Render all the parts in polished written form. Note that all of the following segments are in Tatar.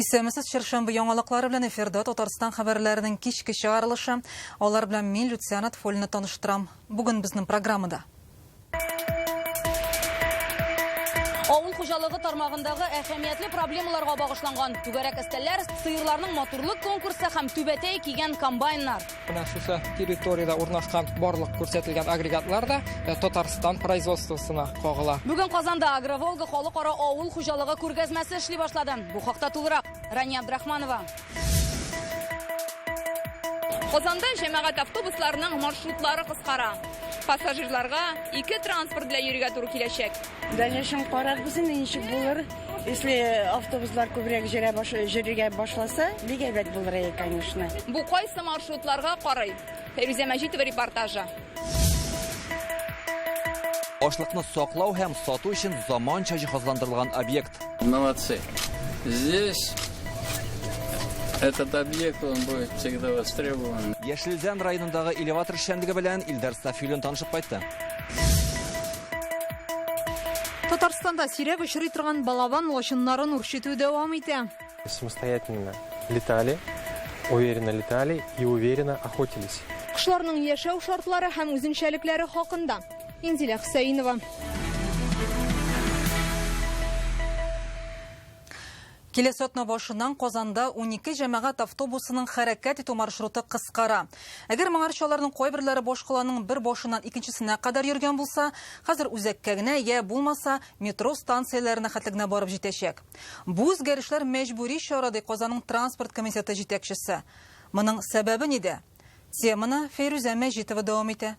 Исемесез чаршамбы яңалыклары белән эфирда Татарстан хәбәрләренең кичке чыгарылышы. Алар белән мин Люциана Тфольны таныштырам. Бүген безнең программада. Авыл хуҗалыгы тармагындагы әһәмиятле проблемаларга багышланган түгәрәк өстәлләр, сыерларның матурлык конкурсы һәм түбәтәй кигән комбайннар. Менә шушы территорияда урнашкан барлык күрсәтелгән агрегатлар да Татарстан производствосына кагыла. Бүген Казанда Агроволга халыкара авыл хуҗалыгы күргәзмәсе эшли башлады. Бу хакта тулырак Рания Абдрахманова. Казанда җәмәгать автобусларының маршрутлары кыскара. Пассажирларга ике транспорт белән йөрергә туры киләчәк. Дәҗәшен карарбыз ничек булыр? Если автобуслар күбрәк йөрергә башласа, бик әйбәт булыр, конечно. Бу кайсы маршрутларга карый? Фәрүзә Мәҗитова репортажы. Ашлыкны саклау һәм сату өчен заманча җиһазландырылган объект. Молодцы. Здесь этот объект он будет всегда востребован. Яшелзән районындагы элеватор эшчәнлеге белән Илдар Сафиуллин танышып кайтты. Татарстанда сирәк очрый торган балаван лошыннарын үрчетү дәвам итә. Самостоятельно летали, уверенно летали и уверенно охотились. Кышларның яшәү шартлары һәм үзенчәлекләре хакында Инзилә Хөсәйнова. Киләсе атна башыннан Казанда 12 җәмәгать автобусының хәрәкәт итү маршруты кыскара. Әгәр моңарчыларның кайберләре башкаланың бер башыннан икенчесенә кадәр йөргән булса, хәзер үзәккә генә я булмаса метро станцияләренә хәтлегенә барып җитәчәк. Бу үзгәрешләр мәҗбүри чара ди Казанның транспорт комитеты җитәкчесе. Моның сәбәбе нидә? Теманы Фәрүзә Мәҗитова дәвам итә.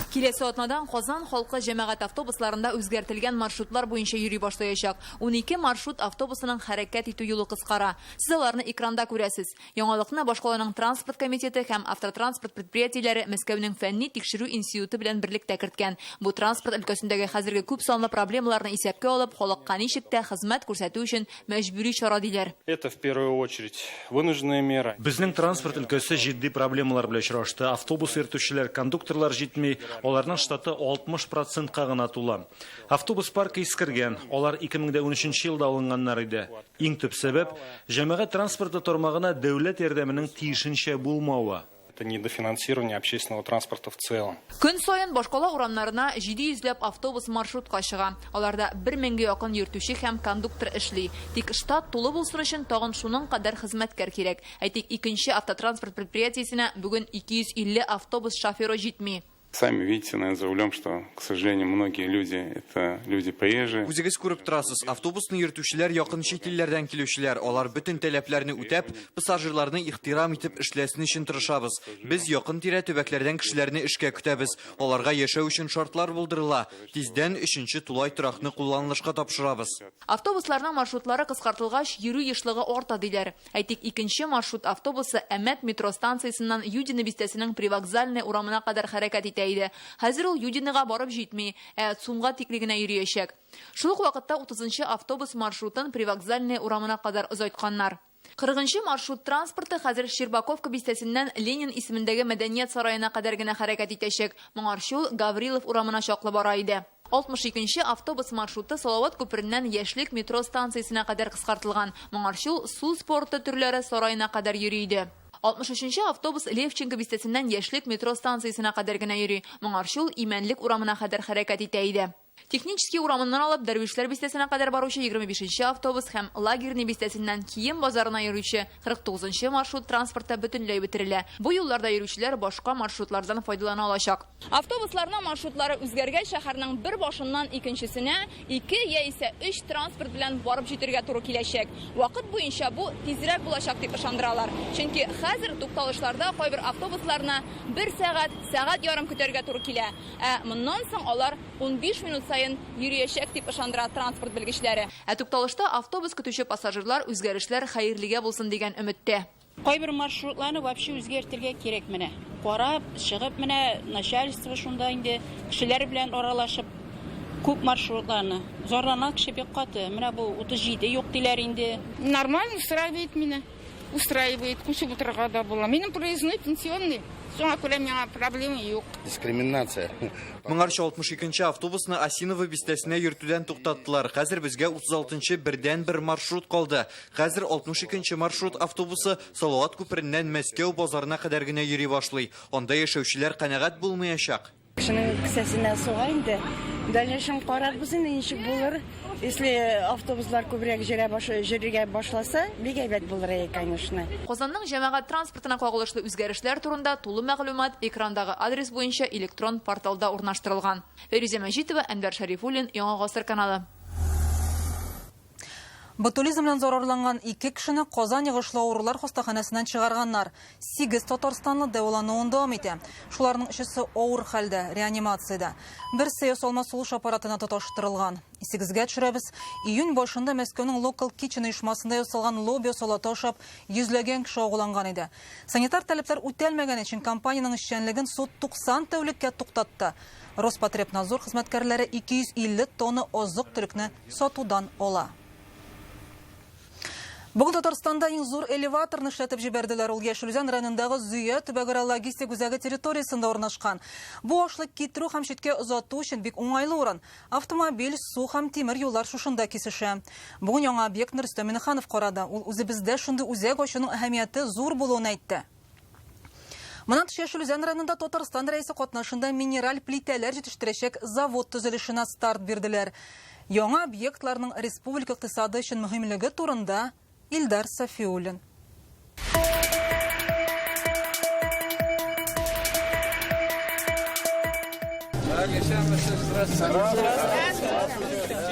Киләсе атнадан Казан халкы җәмәгать автобусларында үзгәртелгән маршрутлар буенча йөри башлаячак. 12 маршрут автобусының хәрәкәт итү юлы кыскара. Сез аларны экранда күрәсез. Яңалыкны башкаланың транспорт комитеты һәм автотранспорт предприятиеләре Мәскәүнең фәнни тикшерү институты белән берлектә керткән. Бу транспорт өлкәсендәге хәзерге күп санлы проблемаларны исәпкә алып, халыкка ничек тә хезмәт күрсәтү өчен мәҗбүри чара диләр. Это в первую очередь вынужденная мера. Безнең транспорт өлкәсе җитди проблемалар белән очрашты. Автобус йөртүчеләр, кондукторлар җитми, аларның штаты 60%-ка гына тула. Автобус паркы искергән, алар 2013 елда алынганнар иде. Иң төп сәбәп җәмәгать транспорты тармагына дәүләт ярдәменең тиешенчә булмавы. Это недофинансирование общественного транспорта в целом. Көн саен башкала урамнарына 700 автобус маршрутка чыга. Аларда 1000 якын йөртүче һәм кондуктор эшли. Тик штат тулы булсын өчен тагын шуның кадәр хезмәткәр кирәк. Әйтик, икенче автотранспорт предприятиесенә бүген 250 автобус шоферы җитми. Сами видите, наверное, за рулем, что, к сожалению, многие люди это люди приезжие. Үзегез күреп торасыз, автобусны йөртүчеләр якын чит илләрдән килүчеләр. Алар бөтен таләпләрне үтәп, пассажирларны ихтирам итеп эшләсен өчен тырышабыз. Без якын тирә төбәкләрдән кешеләрне эшкә көтәбез. Аларга яшәү өчен шартлар булдырыла. Тиздән 3нче тулай торакны кулланылышка тапшырабыз. Автобусларның маршрутлары кыскартылгач, йөрү ешлыгы арта диләр. Әйтик, икенче маршрут автобусы Әмәт метро станциясеннән Юдино бистәсенең Привокзальный урамына кадәр хәрәкәт итә. Хәзер ул Юдиныга барып җитми, Цумга тиклегенә йөриячәк. Шул ук вакытта 30-нчы автобус маршрутын Привокзальный урамына кадәр озайтканнар. 40-нчы маршрут транспорты хәзер Щербаковка бистәсеннән Ленин исемендәге Мәдәният сараена кадәр генә хәрәкәт итәчәк. Моңарчы ул Гаврилов урамына чаклы бара иде. 62-нчы автобус маршруты Салават күпереннән Яшлек метро станциясенә кадәр кыскартылган. Моңарчы ул су спорты төрләре сараена кадәр йөри иде. 63-нчы автобус Левченко бистәсеннән Яшлек метро станциясенә кадәр генә йөри. Моңарчы ул Имәнлек урамына кадәр хәрәкәт итә иде. Технический урамыннан алып Дәрвишләр бистәсенә кадәр баручы 25-нче автобус һәм Лагерный бистәсеннән Кием базарына йөрүче 49-нчы маршрут транспорты бөтенләй бетерелә. Бу юлларда йөрүчеләр башка маршрутлардан файдалана алачак. Автобусларның маршрутлары үзгәргәч, шәһәрнең бер башыннан икенчесенә 2 яисә 3 транспорт белән барып җитәргә туры киләчәк. Вакыт буенча бу тизрәк булачак дип ышандыралар. Чөнки хәзер тукталышларда кайбер автобусларны 1 сәгать ярым көтәргә туры килә. Моннан соң алар 15 минут сайын йөриячәк дип ышандыра транспорт белгечләре. Тукталышта автобус көтүче пассажирлар үзгәрешләр хәерлегә булсын дигән өметтә. Кайбер маршрутларны вообще үзгәртергә кирәк менә. Карап, чыгып менә начальство шунда инде кешеләр белән аралашып күп маршрутларны. Зорлана кеше бик каты. Менә бу 37 юк диләр инде. Нормально устраивает меня. устраивает, куча бутерброда была. Минем проездной, пенсионный. Все, а у меня проблемы yok. Дискриминация. Моңарчы 62-нчы автобусны Осиново бистәсенә йөртүдән туктаттылар. Хәзер безгә 36-нчы бердән бер маршрут калды. Хәзер 62-нчы маршрут автобусы Салават күпереннән Мәскәү базарына кадәр генә йөри башлый. Анда яшәүчеләр канәгать булмаячак. Кешенең кесәсенә суга инде. Дәлешен карарбыз инде ничек булыр. Если автобуслар күбрәк җөрергә башласа, бик әйбәт булыр иде, конечно. Казанның җәмәгать транспортына кагылышлы үзгәрешләр турында тулы мәгълүмат экрандагы адрес буенча электрон порталда урнаштырылган. Фәризә Мәҗитова, Әнвәр Шәрифуллин, Яңа гасыр каналы. Ботулизм белән зарарланган 2 кешене Казан йогышлы авырулар хастаханәсеннән чыгарганнар. 8 Татарстанлы дәвалануын дәвам итә. Шуларның 3-се авыр хәлдә, реанимациядә. Берсе ясалма сулыш аппаратына тоташтырылган. Исегезгә төшерәбез, июнь башында Мәскәүнең Local Kitchen оешмасында ясалган лобби салаты ашап, йөзләгән кеше агуланган иде. Санитар таләпләр үтәлмәгән өчен компаниянең эшчәнлеген суд 90 тәүлеккә туктатты. Роспотребнадзор хезмәткәрләре 250 тонна азык-төлекне сатудан ала. Бүген Татарстанда иң зур элеваторны эшләтеп җибәрделәр. Ул Яшелүзән районындагы Зөя төбәгара логистик үзәге территориясында урнашкан. Бу ашлык китерү һәм читкә озату өчен бик уңайлы урын. Автомобиль, су һәм тимер юллар шушында кисешә. Бүген яңа объектны Рөстәм Миннеханов карады. Ул үзебездә шундый үзәк ачуның әһәмияте зур булуын әйтте. Моннан тыш Яшелүзән районында Татарстан рәисе катнашында минераль плитәләр җитештерәчәк завод төзелешенә старт бирделәр. Яңа объектларның республика икътисады өчен мөһимлеге турында Илдар Сафиуллин.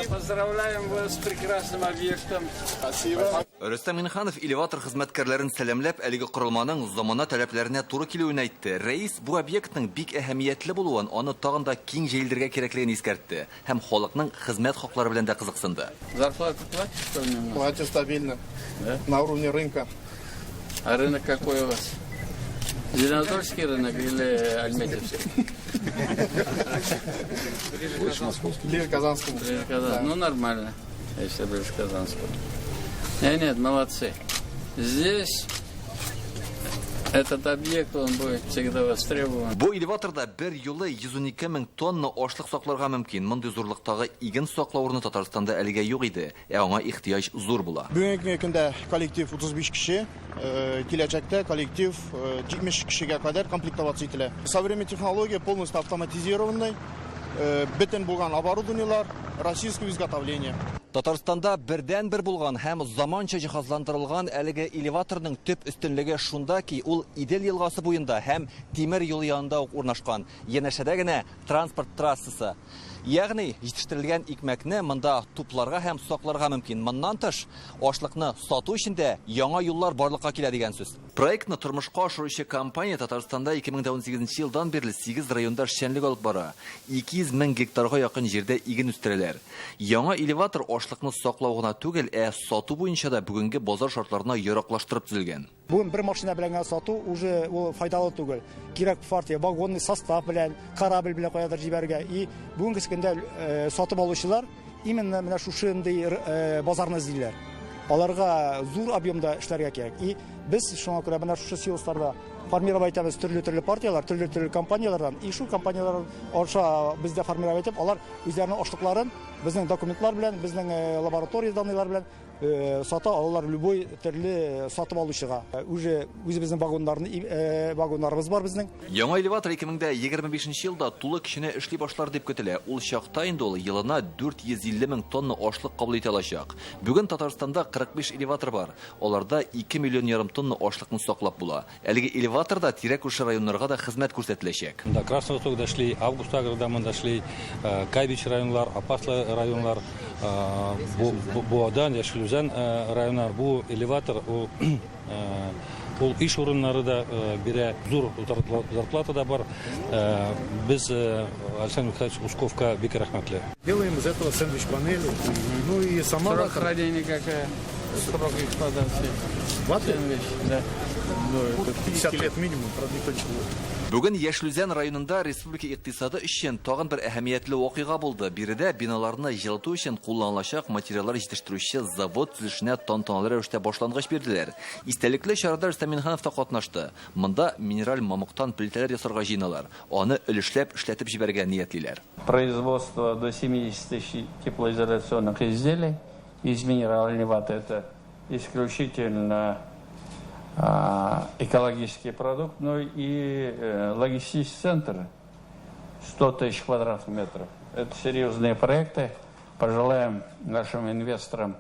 Поздравляем вас с прекрасным объектом. Спасибо. Рөстәм Миннеханов элеватор хезмәткәрләрен сәламләп, әлеге корылманың замана таләпләренә туры килүен әйтте. Рәис бу объектның бик әһәмиятле булуын, аны тагын да киң җәелдергә кирәклеген искәртте һәм халыкның хезмәт хаклары белән дә кызыксынды. Зарплату платишь, что ли? Платят стабильно. Да? На уровне рынка. А рынок какой у вас? Зеленодольский рынок или Альметьевский? Ближе к Казанскому. Ближе к Казанскому. Да. Ну, нормально, если ближе к Казанскому. Нет, молодцы. Здесь этот объект, он будет всегда востребован. Бу элеваторда бер юлы 112 мең тонна ашлык сакларга мөмкин. Мондый зурлыктагы иген саклау урыны Татарстанда әлегә юк иде. Аңа ихтыяҗ зур була. Бүгенге көндә коллектив 35 кеше, киләчәктә коллектив 70 кешегә кадәр комплектовация ителә. Современная технология полностью автоматизированный, бөтен булган оборудованиелар, российское изготовление. Татарстанда бердән бер булган һәм заманча җиһазландырылган әлеге элеваторның төп өстенлеге шунда ки, ул Идел елгасы буенда һәм тимер юл янында ук урнашкан. Янәшәдә генә транспорт трассасы. Ягъни җитештерелгән икмәкне монда тупларга һәм сакларга мөмкин. Моннан тыш, ашлыкны сату өчен дә яңа юллар барлыкка килә дигән сүз. Проектны тормышка ашыручы компания Татарстанда 2018 елдан бирле 8 районда эшчәнлек алып бара. 200 мең гектарга якын җирдә иген үстерәләр. Яңа элеватор ашлыкны саклау гына түгел, сату буенча да бүгенге базар шартларына яраклаштырып төзелгән. Бүген бер машина белән сату уже ул файдалы түгел. Кирәк партия вагонный состав белән, корабль белән каядыр җибәргә. И бүгенге көндә сатып алучылар именно менә шушындый базарны эзлиләр. Аларга зур объемда эшләргә кирәк. И без шуңа күрә менә шушы силосларда формировать итәбез төрле партиялар, төрле компаниялардан. И шу компаниялар аша бездә формировать итеп, алар үзләренең ашлыкларын безнең документлар белән, безнең лаборатория данныйлар белән сата алалар любой төрле сатып алучыга. Уже үзебезнең вагоннарыбыз бар безнең. Яңа элеватор 2025 елда тулы кешене эшли башлар дип көтелә. Ул чакта инде ул елына 450 мең тонна ашлык кабул итә алачак. Бүген Татарстанда 45 элеватор бар. Аларда 2,5 миллион тонна ашлыкны саклап була. Әлеге элеваторда тирәк күрше районнарга да хезмәт күрсәтеләчәк. Да, Красновосток дошли, Августагрда дошли, Кайбич районлар, Апаслы районлар, Буадан, Яшелүзән районнар. Бу элеватор ул иш урыннары да бирә, зур зарплата да бар. Без Александр Михайлович Усковка бик рәхмәтле. Делаем из этого сэндвич-панели. Ну и сама... Срок хранения какая? Срок эксплуатации. Ваты? Да. 50 лет минимум, правда, не точно. Бүген Яшелүзән районында республика икътисады өчен тагын бер әһәмиятле вакыйга булды. Биредә биналарны җылыту өчен кулланылачак материаллар җитештерүче завод төзелешенә тантаналы рәвештә башлангыч бирделәр. Истәлекле чарада Рөстәм Минханов та катнашты. Монда минераль мамыктан плитәләр ясарга җыйналар. Аны өлешләп эшләтеп җибәргә ниятлиләр. Производство до 70 тысяч теплоизоляционных изделий из минеральной ваты. Это исключительно экологический продукт, но и логистический центр 100 тысяч квадратных метров. Это серьезные проекты. Пожелаем нашим инвесторам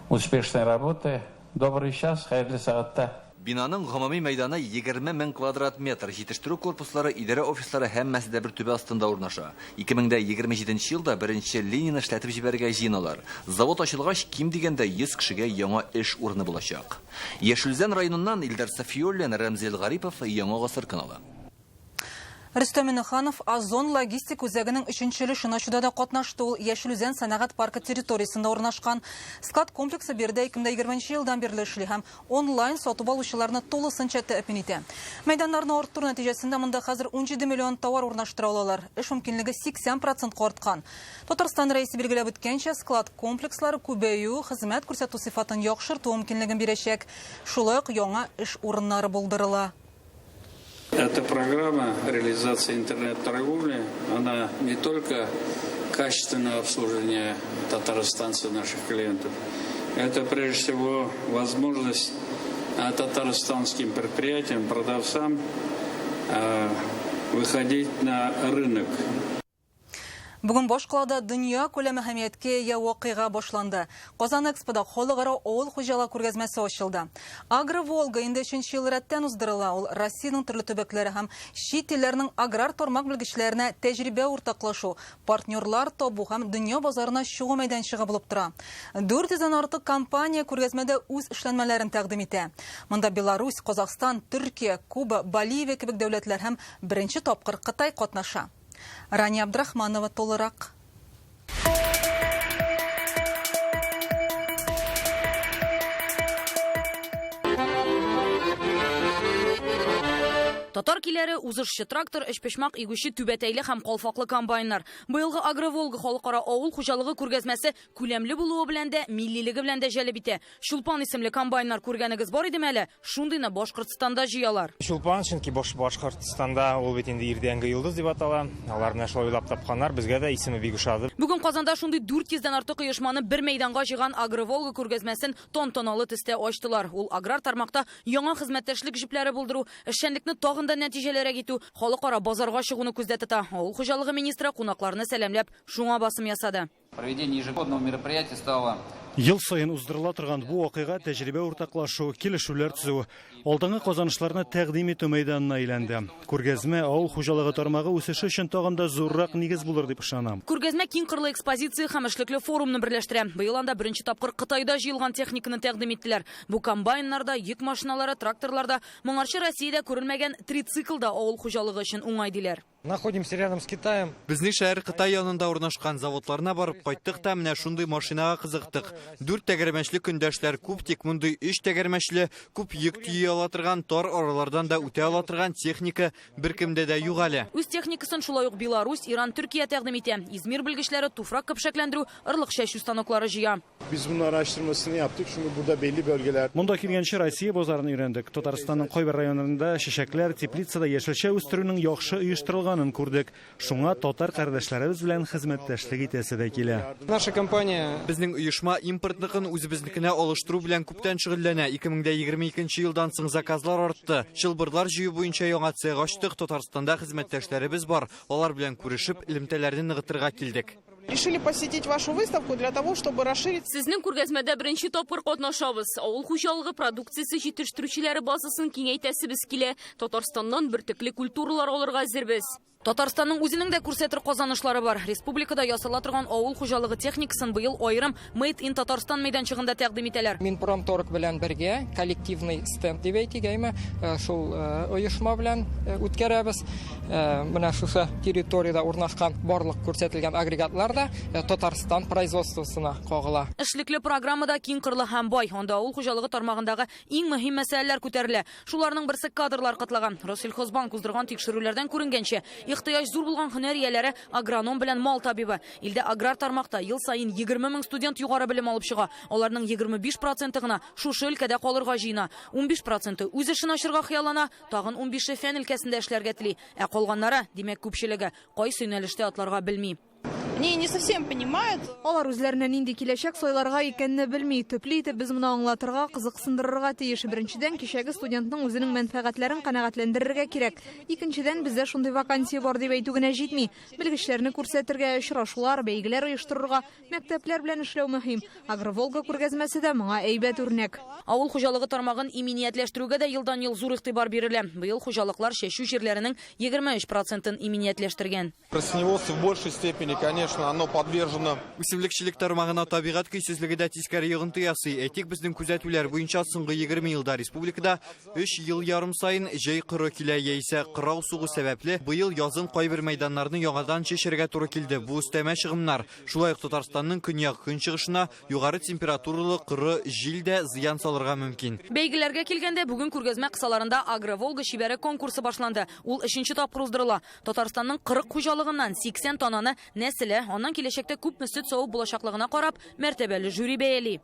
успешной работы. Добрый час, хайрлы сагатта. Бинаның гомуми мәйданы 20 000 квадрат метр. Җитештерү корпуслары, идарә офислары һәммәсе дә бер түбә астында урнаша. 2027 елда беренче линияны эшләтеп җибәргә җыеналар. Завод ачылгач, ким дигәндә 100 кешегә яңа эш урыны булачак. Яшелүзән районыннан Илдар Сафиуллин, Рәмзел Гарипов, Яңа Гасыр каналы. Рөстәм Минханов Озон логистик үзәгенең 3нче өлешен ачуда да катнашты. Ул Яшелүзән сәнәгать паркы территориясында урнашкан. Склад комплексы биредә 2020 елдан бирле эшли һәм онлайн сатып алучыларны тулысынча тәэмин итә. Мәйданнарны арттыру нәтиҗәсендә монда хәзер 17 миллион товар урнаштыра алалар. Эш мөмкинлеге 80% арткан. Татарстан рәисе билгеләп үткәнчә, склад комплекслары күбәю, хезмәт күрсәтү сыйфатын яхшырту мөмкинлеген бирәчәк. Шулай ук яңа эш урыннары булдырыла. Эта программа реализации интернет-торговли, она не только качественное обслуживание татарстанций наших клиентов, это прежде всего возможность татарстанским предприятиям, продавцам выходить на рынок. Бүген башкалада дөнья күләме әһәмияткә ия вакыйга башланды. Казан Экспода халыкара авыл хуҗалыгы күргәзмәсе ачылды. Агро-Волга инде 3нче ел рәттән уздырыла. Ул Россиянең төрле төбәкләре һәм чит илләрнең аграр тармак белгечләренә тәҗрибә уртаклашу, партнерлар табу һәм дөнья базарына чыгу мәйданчыгы булып тора. 400-дән артык компания күргәзмәдә үз эшләнмәләрен тәкъдим итә. Монда Беларусь, Казахстан, Төркия, Куба, Боливия кебек дәүләтләр һәм беренче тапкыр Кытай катнаша. Рания Абдрахманова толырак. Татар киләре узышчы трактор, эшпешмак игүче түбәтәйле һәм калфаклы комбайннар. Быелгы Агро-Волга халыкара авыл хуҗалыгы күргәзмәсе күләмле булуы белән дә, миллилеге белән дә җәлеп итә. Шулпан исемле комбайннар күргәнегез бар идеме әле? Шундыйны Башкортстанда җыялар. Шулпан чөнки Башкортстанда ул бит инде ирдәнге йолдыз дип атала. Аларны шулай уйлап тапканнар, безгә дә исеме бик ошады. Бүген Казанда шундый 400-дән артык оешманы бер мәйданга җыйган Агро-Волга күргәзмәсен тантаналы төстә ачтылар. Ул аграр тармакта яңа хезмәттәшлек җипләре булдыру, эшчәнлекне тагын да нәтиҗәләргә итү, халыкара базарга чыгуны күздә тота. Авыл хуҗалыгы министры кунакларны сәламләп, шуңа басым ясады. Проведение ежегодного мероприятия стало Ел сайын уздырыла торган бу вакыйга тәҗрибә уртаклашу, килешүләр төзү, алдынгы казанышларны тәкъдим итү мәйданына әйләнде. Күргәзмә авыл хуҗалыгы тармагы үсеше өчен тагын да зуррак нигез булыр дип ышанам. Күргәзмә киң кырлы экспозиция һәм эшлекле форумны берләштерә. Быел анда беренче тапкыр Кытайда җыелган техниканы тәкъдим иттеләр. Бу комбайннарда, йөк машиналары, тракторларда, моңарчы Россиядә күрелмәгән трициклда авыл хуҗалыгы өчен уңай диләр. Находимся рядом с Китаем. Безнең шәһәр Кытай янында урнашкан заводларына барып кайттык та менә шундый машинага кызыктык. 4 тәгәрмәчле көндәшләр күп, тик мондый 3 тәгәрмәчле күп йөк тия ала торган, тар аралардан да үтә ала торган техника беркемдә дә юк әле. Үз техникасын шулай ук Беларусь, Иран, Төркия тәкъдим итә. Измир белгечләре туфрак көпшәкләндерү, ырлык чәчү станоклары җыя. Biz bunun araştırmasını yaptık. Çünkü burada belli bölgeler. Монда килгәнче Россия базарын өйрәндек. Татарстанның кайбер районнарында чәчәкләр, теплицада яшелчә үстерүнең яхшы оештырылганын күрдек. Шуңа татар кардәшләребез белән хезмәттәшлек итәсе дә килә. Наша компания Безнең оешма импортныкын үзебезнекенә алыштыру белән күптән шөгыльләнә. 2022 елдан соң заказлар артты. Чылбырлар җыю буенча яңа цех ачтык. Татарстанда хезмәттәшләребез бар. Алар белән күрешеп, элемтәләрне ныгытырга килдек. Решили посетить вашу выставку для того, чтобы расширить. Сезнең күргәзмәдә беренче тапкыр катнашабыз. Авыл хуҗалыгы продукциясе җитештерүчеләре базасын киңәйтәсебез килә. Татарстаннан бертөкле культуралар алырга әзербез. Татарстанның үзенең дә күрсәтер казанышлары бар. Республикада ясала торган авыл хуҗалыгы техникасын быел айрым Made in Татарстан мәйданчыгында тәкъдим итәләр. Минпромторг белән бергә коллективный стенд дип әйтегәйме, шул оешма белән үткәрәбез. Менә шушы территорияда урнашкан барлык күрсәтелгән агрегатлар да Татарстан производствосына кагыла. Эшлекле программада киң кырлы һәм бай, анда авыл хуҗалыгы тармагындагы иң мөһим мәсьәләләр күтәрелә. Шуларның берсе кадрлар кытлаган. Россельхозбанк уздырган тикшерүләрдән күренгәнчә, ихтыяҗ зур булган һөнәр ияләре агроном белән мал табибы. Илдә аграр тармакта ел сайын 20 000 студент югары белем алып чыга. Аларның 25% гына шушы өлкәдә калырга җыена. 15% үз эшен ачырга хыяллана, тагын 15% фән өлкәсендә эшләргә тели. Ә калганнары, димәк күпчелеге, кайсы юнәлештә атларга белми. Они не совсем понимают. Алар үзләренә нинди киләчәк сайларга икәнне белми. Төпле итеп без моны аңлатырга, кызыксындырырга тиеш. Беренчедән, кичәге студентның үзенең мәнфәгатьләрен канәгатьләндерергә кирәк. Икенчедән, бездә шундый вакансия бар дип әйтү генә җитми. Белгечләрне күрсәтергә, очрашулар, бәйгеләр оештырырга, мәктәпләр белән эшләү мөһим. Агроволга күргәзмәсе дә моңа әйбәт үрнәк. Авыл хуҗалыгы тармагын иминиятләштерүгә дә елдан-ел зур игътибар бирелә. Быел хуҗалыклар чәчү җирләренең 23% иминиятләштергән. Растениеводство в большей степени, конечно, оно подвержено. Үсемлекчелек тармагына табигать көйсезлеге дә тискәре йогынты ясый. Әйтик, безнең күзәтүләр буенча соңгы 20 елда республикада 3 ел ярым сайын җәй кыры килә яисә кырау сугу сәбәпле быел язын кайбер мәйданнарны яңадан чишәргә туры килде. Бу өстәмә чыгымнар шулай ук Татарстанның көньяк көнчыгышына югары температуралы кыры җил дә зыян салырга мөмкин. Бәйгеләргә килгәндә бүгін күргәзмә кысаларында Агроволга шибәре конкурсы башланды. Ул 3нче тапкыр уздырыла. Татарстанның 40 хуҗалыгыннан 80 тоннаны нәселе, аннан киләчәктә күпме сөт савып булачаклыгына карап, мәртәбәле жюри бәяли.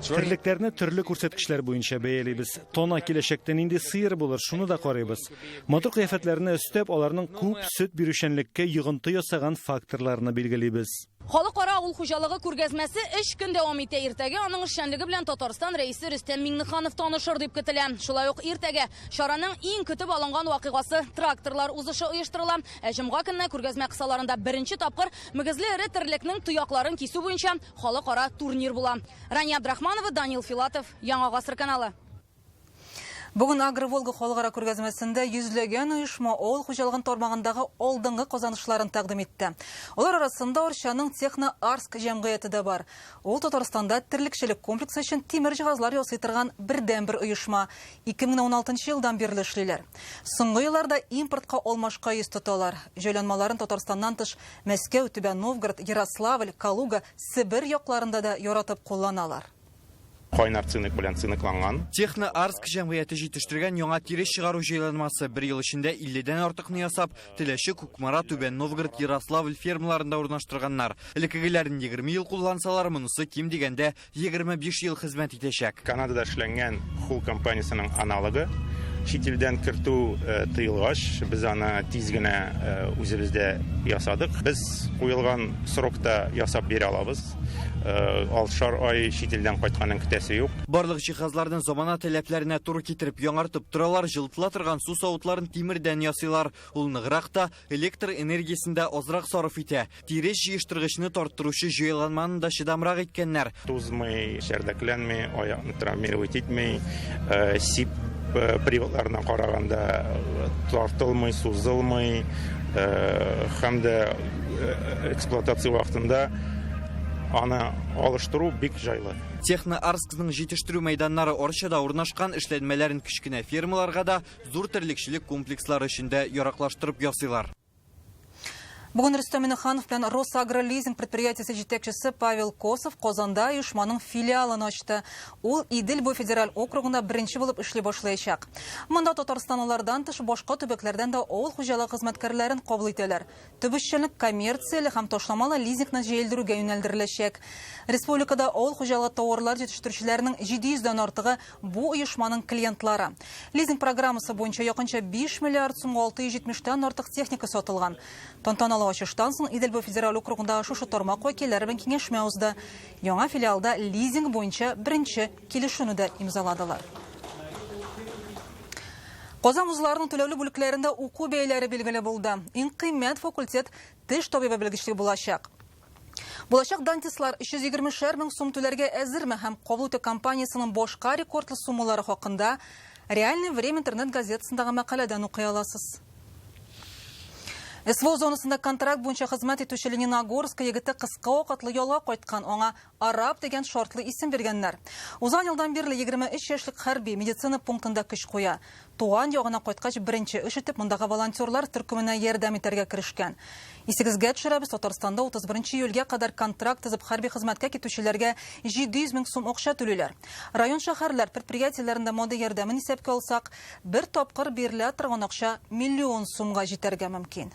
Терлекләрне төрле күрсәткечләр буенча бәялибез. Тона киләчәктә нинди сыер булыр, шуны да карыйбыз. Матур кыяфәтләрне өстәп, аларның күп сөт бирүчәнлеккә йогынты ясаган факторларны билгелибез. Халыкара авыл хуҗалыгы күргәзмәсе 3 көн дәвам итә. Иртәгә аның эшчәнлеге белән Татарстан рәисе Рөстәм Миңнеханов танышыр дип көтелә. Шулай ук иртәгә чараның иң көтеп алынган вакыйгасы тракторлар узышы оештырыла. Җомга көнне күргәзмә кысаларында беренче тапкыр мөгезле эре терлекнең тоякларын кисү буенча халыкара турнир була. Рания Абдрахманова, Данил Филатов, Яңа гасыр каналы. Бүген Агроволга халыкара күргәзмәсендә йөзләгән оешма авыл хуҗалыгын тармагындагы алдынгы казанышларын тәкъдим итте. Алар арасында Орчаның Техно-Арск җәмгыяте дә бар. Ул Татарстанда терлекчелек комплексы өчен тимер җиһазлар ясый торган бердән-бер оешма. 2016 елдан бирле эшлиләр. Соңгы елларда импортка алмашка йөз тоталар. Җайланмаларын Татарстаннан тыш Мәскәү, Түбән Новгород, Ярославль, Калуга, Сибир якларында да яратып кулланалар. Кайнар цинк белән цинкланган. Техно-Арск җәмгыяте җитештергән яңа тире чыгару җайланмасы 1 ел эчендә 50дән артыкны ясап, Теләче, Кукмара, Түбән Новгород, Ярославль фермаларында урнаштырганнар. Элеккегеләрен 20 ел куллансалар, монысы ким дигәндә 25 ел хезмәт итәчәк. Канадада эшләнгән Хул компаниясының аналогы. Чит илдән кертү тыелгач, без аны тиз генә үзебездә ясадык. Без куелган срокта ясап бирә алабыз. Алшар ай чит илдән кайтканның көтәсе юк. Барлык җиһазларның замана таләпләренә туры китереп яңартып торалар, җылтыла торган су савытларын тимердән ясыйлар. Ул ныграк та электр энергиясендә азрак сарыф итә. Тире җыештыргычны тарттыручы җайланманы да чыдамрак иткәннәр. Тузмый, шәрдәкләнми, аякны травмировать итмей, сип приводларына караганда тартылмый, сузылмый, һәм дә эксплуатация вакытында аны алыштыру бик җайлы. Техно-Арскның җитештерү мәйданнары Орчада урнашкан эшләнмәләрен кечкенә фермаларга да зур терлекчелек комплекслары эчендә яраклаштырып ясыйлар. Бүген Рөстәм Миңнеханов белән Росагролизинг предприятиесе җитәкчесе Павел Косов Казанда оешманың филиалын ачты. Ул Идел бу федераль округында беренче булып эшли башлаячак. Монда Татарстанлылардан тыш башка төбәкләрдән дә авыл хуҗалыгы хезмәткәрләрен кабул итәләр. Төбәкчелек коммерцияле һәм ташламалы лизингны җәелдерүгә юнәлдереләчәк. Республикада авыл хуҗалыгы товарлар җитештерүчеләренең 700дән артыгы бу оешманың клиентлары. Лизинг программасы буенча якынча 5 миллиард сумга 670дән артык техника сатылган. Тантаналы ачыштан соң Иделбу федераль округындагы шушы тармак вәкилләре белән киңәшмә узды. Яңа филиалда лизинг буенча беренче килешүне дә имзаладылар. Казан вузларының түләүле бүлекләрендә уку бәяләре билгеле булды. Иң кыйммәт факультет теш табибы белгечлеге булачак. Булачак дантистлар 320 мең сум түләргә әзерме һәм кабул итү компаниясының башка рекордлы суммалары хакында Реальное время интернет газетасындагы мәкаләдән укый аласыз. СВО зонасында контракт буенча хезмәт итүче Лениногорск егете кыска вакытлы ялга кайткан, аңа Араб дигән шартлы исем биргәннәр. Узган елдан бирле 23 яшьлек хәрби медицина пунктында көч куя. Туган ягына кайткач беренче эш итеп мондагы волонтерлар төркеменә ярдәм итәргә керешкән. Исегезгә төшерәбез, Татарстанда 31 июльгә кадәр контракт төзеп хәрби хезмәткә китүчеләргә 700 мең сум акча түлиләр. Район шәһәрләр предприятиеләрендә мондый ярдәмен исәпкә алсак, бер тапкыр бирелә торган акча миллион сумга җитәргә мөмкин.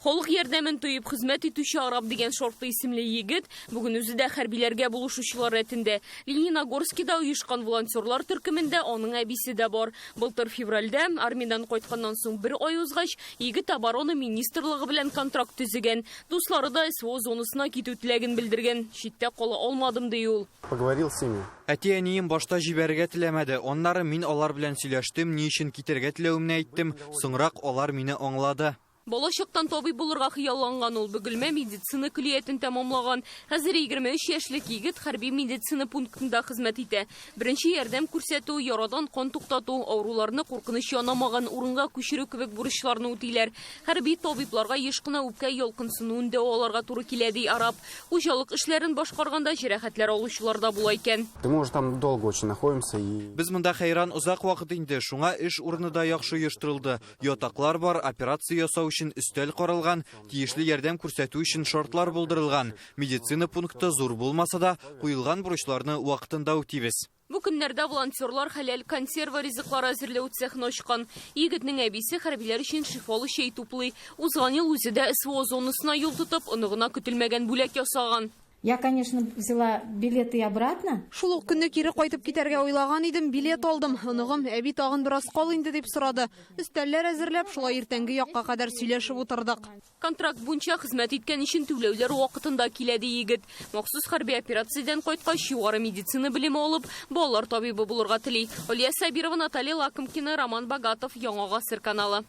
Халык ярдәмен тоеп хезмәт итүче Араб дигән шартлы исемле егет бүген үзе дә хәрбиләргә булышучылар рәтендә. Лениногорскида оешкан волонтерлар төркемендә аның әбисе дә бар. Былтыр февральдә армиядан кайтканнан соң бер ай узгач, егет оборона министрлыгы белән контракт төзегән. Дуслары да СВО зонасына китү теләген белдергән. Читтә кала алмадым ди ул. Поговорил с ними. Әти-әнием башта җибәрергә теләмәде. Аннары мин алар белән сөйләштем, ни өчен китәргә теләвемне әйттем. Соңрак алар мине аңлады. Балачактан табиб булырга хыялланган ул Бөгелмә медицина көллиятен тәмамлаган. Хәзер 23 яшьлек егет хәрби медицина пунктында хезмәт итә. Беренче ярдәм күрсәтү, ярадан кан туктату, авыруларны куркыныч янамаган урынга күчерү кебек бурычларны үтиләр. Хәрби табибларга еш кына үпкә ялкынсынуын дәваларга туры килә ди Араб. Хуҗалык эшләрен башкарганда җәрәхәтләр алучылар да була икән. Мы уже там долго очень находимся и Без монда хәйран узак вакыт инде. Шуңа эш урыны да яхшы оештырылды. Ятаклар бар, операция ясау өчен өстәл каралган, тиешле ярдәм күрсәтү өчен шартлар булдырылган. Медицина пункты зур булмаса да, куелган бурычларны вакытында үтибез. Бу көннәрдә волонтерлар хәләл консерва ризыклары әзерләү цехын ачкан. Егетнең әбисе хәрбиләр өчен шифалы чәй туплый. Узган ел үзе дә СВО зонасына юл тотып, оныгына көтелмәгән бүләк ясаган. Я, конечно, взяла билеты обратно. Шул ук көнне кире кайтып китәргә уйлаган идем, билет алдым. Оныгым, әби тагын бераз кал инде дип сорады. Өстәлләр әзерләп, шулай иртәнге якка кадәр сөйләшеп утырдык. Контракт буенча хезмәт иткән өчен түләүләр вакытында килә ди егет. Махсус хәрби операциядән кайткач, югары медицина белеме алып, балалар табибы булырга тели. Алия Сабирова, Наталья Лакымкина, Роман Богатов, Яңа Гасыр каналы.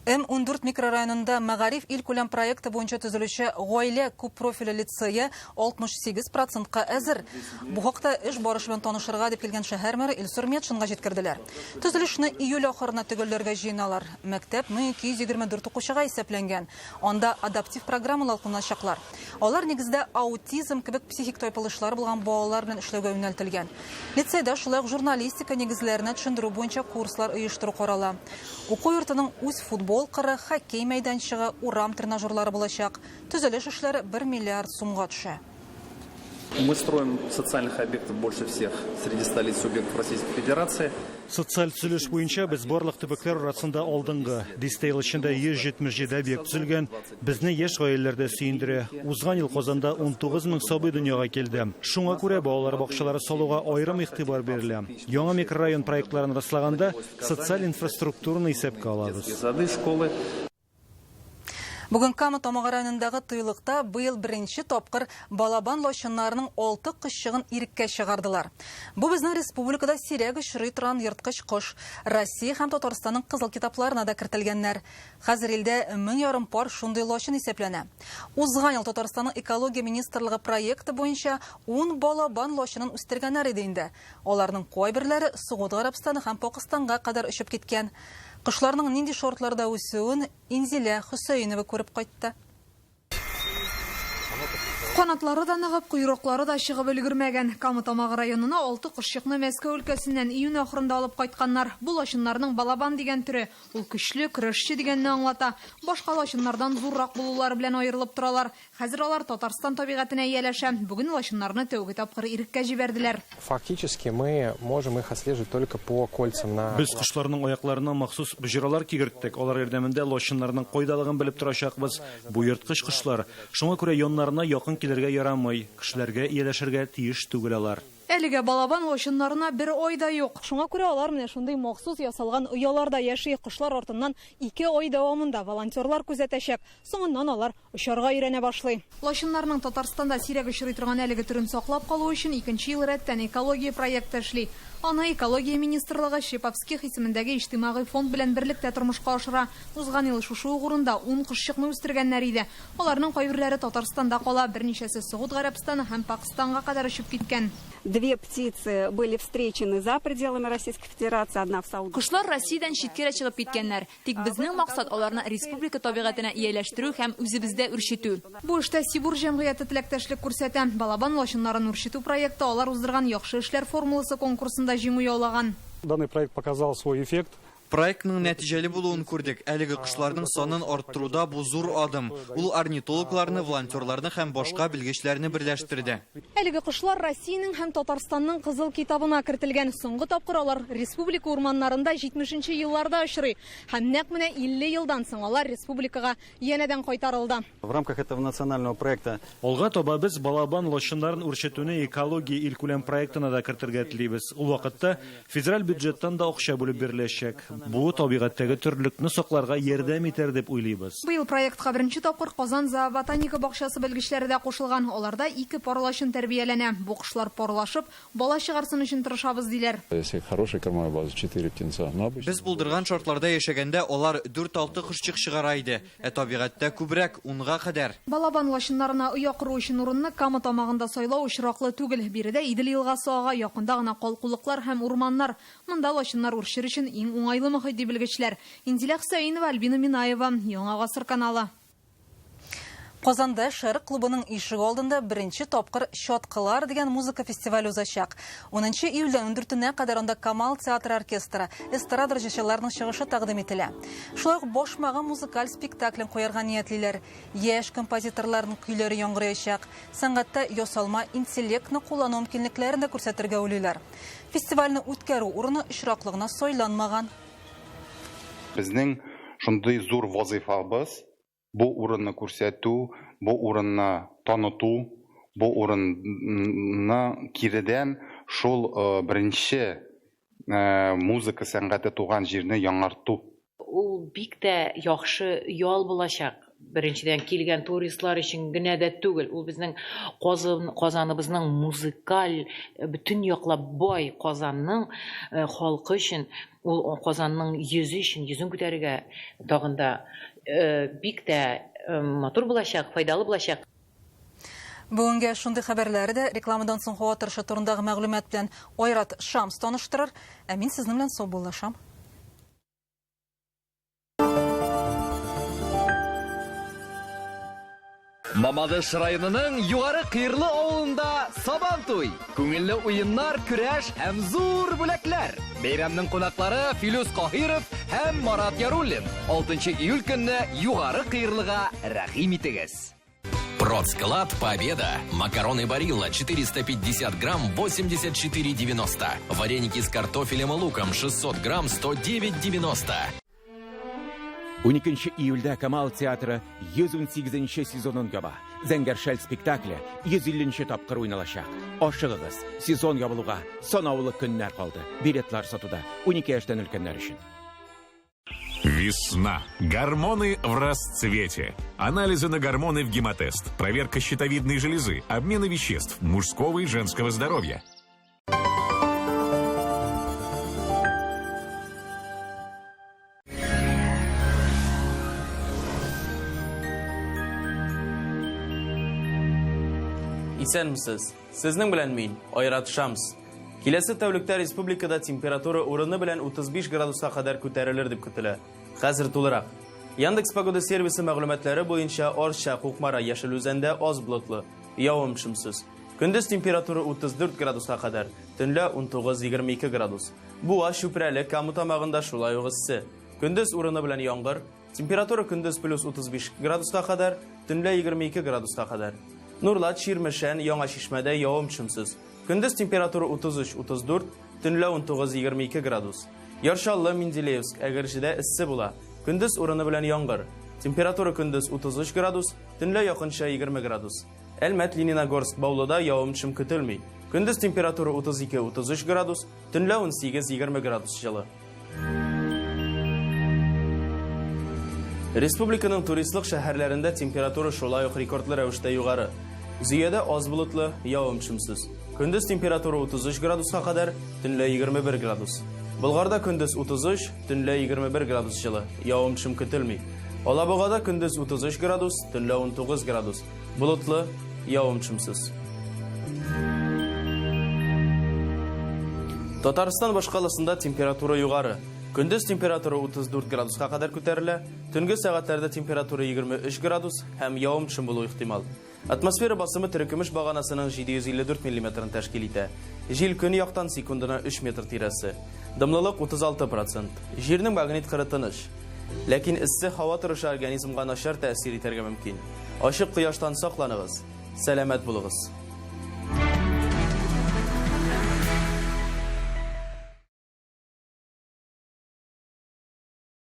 М14 микрорайонында Мәгариф илкүләм проекты буенча төзелүче гаилә күп профильле лицее 68%-ка әзер. Бу хакта эш барышы белән танышырга дип килгән шәһәр мэры Илсур Метшинга җиткерделәр. Төзелешне июль ахырына төгәлләргә җыеналар. Мәктәп 1224 укучыга исәпләнгән. Анда адаптив программалар кулланачаклар. Алар нигездә аутизм кебек психик тайпылышлар булган балалар белән эшләүгә юнәлтелгән. Лицейда шулай ук журналистика нигезләренә төшендерү буенча курслар оештыру карала. Уку йортының үз футбол кыры, хоккей мәйданчыгы, урам тренажерлары булачак. Төзелеш эшләре 1 миллиард сумга төшә. Мы строим социальных объектов больше всех среди столиц субъектов Российской Федерации. Социаль төзелеш буенча без барлык төбәкләр арасында алдынгы. Дистә ел эчендә 177 объект төзелгән. Безне яшь гаиләләрдә сөендерә. Узган ел Казанда 19 мең сабый дөньяга килде. Шуңа күрә балалар бакчалары салуга аерым игътибар бирелә. Яңа микрорайон проектларын раслаганда социаль инфраструктураны исәпкә алабыз. Сады, школы. Бүген Кама Тамагы районындагы тыйлыкта быел беренче тапкыр балабан лошыннарының 6 кышчыгын иреккә чыгардылар. Бу безнең республикада сирәк очрый торган ерткыч кош. Россия һәм Татарстанның кызыл китапларына да кертелгәннәр. Хәзер илдә 1000 пар шундый лошын исәпләнә. Узган ел Татарстанның экология министрлыгы проекты буенча 10 балабан лошынын үстергәннәр иде инде. Аларның кайберләре Сауд Арабстаны һәм Пакистанга кадәр очып киткән. Кышларның нинди шартларда үсүен Инзилә Хөсәенова күреп кайтты. Канатлары да ныгып, койрыклары да чыгып өлгермәгән. Кама Тамагы районына 6 кышчыкны Мәскәү өлкәсеннән июнь ахырында алып кайтканнар. Бу лошыннарның балабан дигән төре, ул көчле көрәшче дигәнне аңлата. Башка лошыннардан зуррак булулары белән аерылып торалар. Хәзер алар Татарстан табигатенә ияләшә. Бүген лошыннарны тәүге тапкыр иреккә җибәрделәр. Фактически мы можем их отслеживать только по кольцам на. Без кышларның аякларына махсус бөҗралар кигерттек. Алар ярдәмендә лошыннарның кайдалыгын белеп торачакбыз. Бу ерткыч кышлар. Шуңа күрә яннарына якын килергә ярамый, кешеләргә ияләшергә тиеш түгел алар. Әлегә балабан лошыннарына бер айда юк. Шуңа күрә алар менә шундый махсус ясалган ояларда яши, кышлар артыннан 2 ай дәвамында волонтерлар күзәтәчәк. Соңыннан алар очарга өйрәнә башлый. Лошыннарның Татарстанда сирәк очрый торган әлеге түрен саклап калу өчен 2нче ел рәттән экология проекты эшли. Аны экология министрлыгы Шеповских исемендәге иҗтимагый фонд белән берлектә тормышка ашыра. Узган ел шушы урында 10 кышчыкны үстергәннәр иде. Аларның кайберләре Татарстанда кала, берничәсе Сауд Арабстаны һәм Пакистанга кадәр очып киткән. 2 птицы были встречены за пределами Российской Федерации, одна в Саудовской. Кушлар Россиядан читкәрәк чыгып киткәннәр. Тик безнең максат аларны республика табигатына ияләштерү һәм үзебездә үрчетү. Бу эштә Сибур җәмгыяте теләктәшлек күрсәтә. Балабан лачыннарын үрчетү проекты алар уздырган яхшы эшләр формуласы конкурсында җиңү яулаган. Данный проект показал свой эффект. Проектның нәтиҗәле булуын күрдек. Әлеге кошларның санын арттыруда бу зур адым. Ул орнитологларны, волонтерларны һәм башка белгечләрне берләштерде. Әлеге кошлар Россиянең һәм Татарстанның кызыл китабына кертелгән. Соңгы тапкыр алар республика урманнарында 70нче елларда очрый. Һәм нәкъ менә 50 елдан соң алар республикага янәдән кайтарылды. В рамках этого национального проекта Алга таба без балабан лачыннарын үрчетүне экология илкүләм проектына да кертергә телибез. Ул вакытта федераль бюджеттан да акча бүлеп биреләчәк. Бу табигатьтәге төрлекне сакларга ярдәм итәр дип уйлыйбыз. Быел проектка беренче тапкыр Казан зооботаника бакчасы белгечләре дә кушылган. Аларда 2 парлашын тәрбияләнә. Бу кошлар парлашып, бала чыгарсын өчен тырышабыз диләр. Если хорошая кормовая база, 4 птенца. Без булдырган шартларда яшәгәндә алар 4-6 кошчык чыгара иде. Табигатьтә күбрәк 10га кадәр. Балабан лачыннарына оя кору өчен урынны Кама тамагында сайлау очраклы түгел. Биредә Идел елгасы ага якында гына калкулыклар һәм урманнар. Монда лачыннар үрчер өчен иң уңайлы мөхит дип белгечләр. Инзилә Хусаинова, Альбина Минаева, Яңа Гасыр каналы. Казанда Шәрык клубының ишеге алдында беренче тапкыр Щоткалар дигән музыка фестивале узачак. 10 июльдән 14-нә кадәр анда Камал театр оркестры, эстрада режиссерларының чыгышы тәкъдим ителә. Шулай ук бошмагы музыкаль спектаклен куярга ниятлиләр. Яшь композиторларның көйләре яңгыраячак. Сәнгатьтә ясалма интеллектны куллану мөмкинлекләрен дә күрсәтергә уйлыйлар. Фестивальне үткәрү урыны очраклыгына сойланмаган. Безнең шундый зур вазифабыз бу урынны күрсәтү, бу урынны таныту, бу урынны киредән шул беренче музыка сәнгате туган җирне яңарту. Ул бик тә яхшы ял булачак. Беренчедән килгән туристлар өчен генә дә түгел, ул безнең Казаныбызның музыкаль бөтен яклап бай Казанның халкы өчен, ул Казанның йөзе өчен, йөзен күтәрергә тагын да бик тә матур булачак, файдалы булачак. Бүгенге шундый хәбәрләре дә рекламадан соң һава торышы турындагы мәгълүмат белән Айрат Шамс таныштырыр. Ә мин сезнең белән сау булышам. Мамадыш районының югары Кыйрлы авылында Сабантуй. Күңелле уеннар, көрәш һәм зур бүләкләр. Бәйрәмнең кунаклары Филус Каһиров һәм Марат Яруллин. 6 июль көнне югары Кыйрлыга рәхим итегез. Продсклад Победа. Макароны Барилла 450 грамм 84,90. Вареники с картофелем и луком 600 грамм 109,90. 12 июльдә Камал театры 118-нче сезонын яба. Зәңгәр шәл спектакле 150-нче тапкыр уйналачак. Ашыгыгыз, сезон ябылуга санаулы көннәр калды. Билетлар сатуда 12 яшьтән өлкәннәр өчен. Весна. Гормоны в расцвете. Анализы на гормоны в гемотест. Проверка щитовидной железы. Обмены веществ мужского и женского здоровья. Исәнмесез. Сезнең белән мин, Айрат Шамс. Киләсе тәүлектә республикада температура урыны белән 35 градуска кадәр күтәрелер дип көтелә. Хәзер тулырак. Яндекс Погода сервисы мәгълүматлары буенча Арча, Кукмара, Яшел Үзәндә аз болытлы, явым-төшемсез. Көндез температура 34 градуска кадәр, төнлә 19-22 градус. Буа, Чүпрәле, Кама тамагында шулай ук иссе. Көндез урыны белән яңгыр, температура көндез плюс 35 градуска кадәр, төнлә 22 градуска кадәр. Нурлат, Чирмешән, Яңа Шишмәдә явым-төшемсез. Көндез температура 33-34, төнлә 19-22 градус. Яршаллы, Менделеевск, Әгәрҗедә иссе була. Көндез урыны белән яңгыр. Температура көндез 33 градус, төнлә якынча 20 градус. Әлмәт, Лениногорск, Баулыда явым-төшем көтелми. Көндез температура 32-33 градус, төнлә 18-20 градус җылы. Республиканың туристлык шәһәрләрендә температура шулай ук рекордлы рәвештә югары. Зөядә аз болытлы, явым-төшемсез. Көндез температура 33 градуска кадәр, төнлә 21 градус. Болгарда көндез 33, төнлә 21 градус җылы, явым-төшем көтелми. Алабугада көндез 33 градус, төнлә 19 градус. Болытлы, явым-төшемсез. Татарстан башкаласында температура югары. Көндез температура 34 градуска кадәр күтәрелә, төнге сәгатьләрдә температура 23 градус һәм явым-төшем булуы ихтимал. Атмосфера басымы терекөмеш баганасының 754 мм тәшкил итә. Җил көн яктан секундына 3 метр тирәсе. Дымлылык 36%. Җирнең магнит кыры тыныч. Ләкин эссе һава торышы организмга начар тәэсир итәргә мөмкин. Ачык кояштан сакланыгыз. Сәламәт булыгыз.